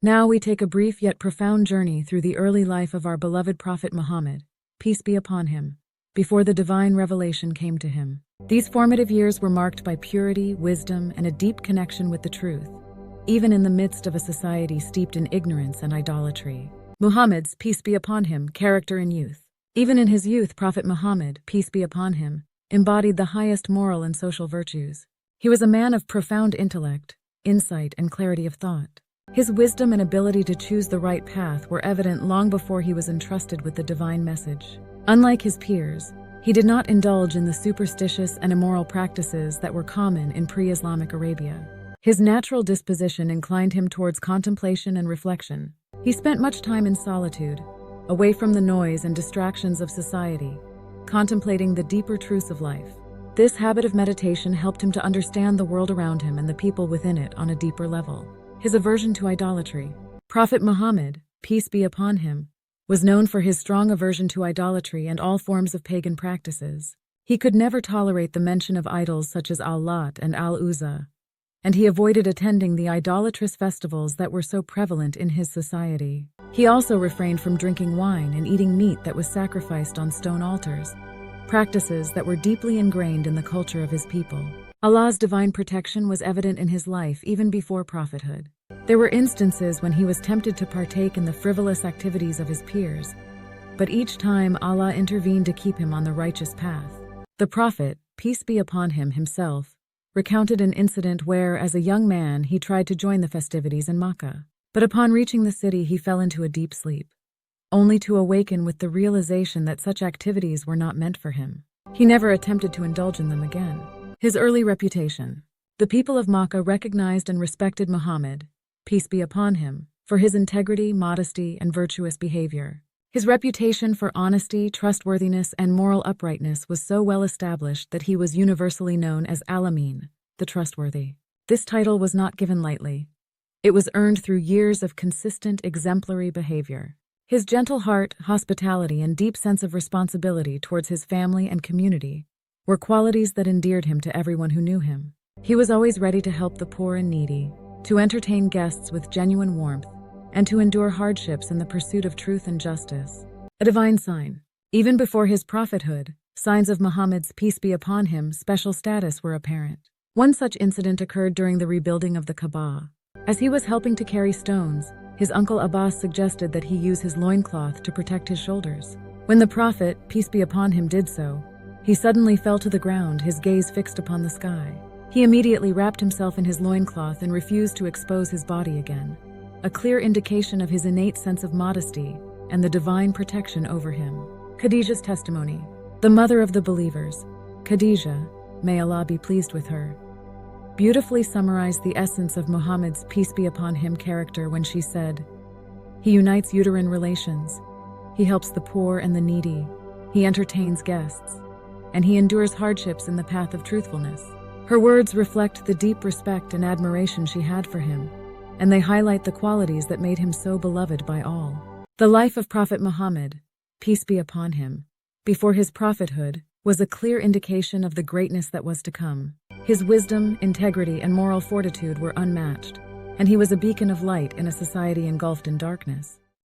Now we take a brief yet profound journey through the early life of our beloved Prophet Muhammad, peace be upon him, before the divine revelation came to him. These formative years were marked by purity, wisdom, and a deep connection with the truth, even in the midst of a society steeped in ignorance and idolatry. Muhammad's, peace be upon him, character in youth. Even in his youth, Prophet Muhammad, peace be upon him, embodied the highest moral and social virtues. He was a man of profound intellect, insight, and clarity of thought. His wisdom and ability to choose the right path were evident long before he was entrusted with the divine message. Unlike his peers, he did not indulge in the superstitious and immoral practices that were common in pre-Islamic Arabia. His natural disposition inclined him towards contemplation and reflection. He spent much time in solitude, away from the noise and distractions of society, contemplating the deeper truths of life. This habit of meditation helped him to understand the world around him and the people within it on a deeper level. His aversion to idolatry. Prophet Muhammad, peace be upon him, was known for his strong aversion to idolatry and all forms of pagan practices. He could never tolerate the mention of idols such as Al-Lat and Al-Uzza, and he avoided attending the idolatrous festivals that were so prevalent in his society. He also refrained from drinking wine and eating meat that was sacrificed on stone altars, practices that were deeply ingrained in the culture of his people. Allah's divine protection was evident in his life even before prophethood. There were instances when he was tempted to partake in the frivolous activities of his peers, but each time Allah intervened to keep him on the righteous path. The Prophet, peace be upon him, himself, recounted an incident where, as a young man, he tried to join the festivities in Makkah. But upon reaching the city, he fell into a deep sleep, only to awaken with the realization that such activities were not meant for him. He never attempted to indulge in them again. His early reputation. The people of Makkah recognized and respected Muhammad, peace be upon him, for his integrity, modesty, and virtuous behavior. His reputation for honesty, trustworthiness, and moral uprightness was so well established that he was universally known as Al-Amin, the trustworthy. This title was not given lightly. It was earned through years of consistent, exemplary behavior. His gentle heart, hospitality, and deep sense of responsibility towards his family and community were qualities that endeared him to everyone who knew him. He was always ready to help the poor and needy, to entertain guests with genuine warmth, and to endure hardships in the pursuit of truth and justice. A divine sign. Even before his prophethood, signs of Muhammad's, peace be upon him, special status were apparent. One such incident occurred during the rebuilding of the Kaaba. As he was helping to carry stones, his uncle Abbas suggested that he use his loincloth to protect his shoulders. When the Prophet, peace be upon him, did so, he suddenly fell to the ground, his gaze fixed upon the sky. He immediately wrapped himself in his loincloth and refused to expose his body again, a clear indication of his innate sense of modesty and the divine protection over him. Khadija's testimony. The mother of the believers, Khadija, may Allah be pleased with her, beautifully summarized the essence of Muhammad's, peace be upon him, character when she said, "He unites uterine relations, he helps the poor and the needy, he entertains guests, and he endures hardships in the path of truthfulness." Her words reflect the deep respect and admiration she had for him, and they highlight the qualities that made him so beloved by all. The life of Prophet Muhammad, peace be upon him, before his prophethood, was a clear indication of the greatness that was to come. His wisdom, integrity, and moral fortitude were unmatched, and he was a beacon of light in a society engulfed in darkness.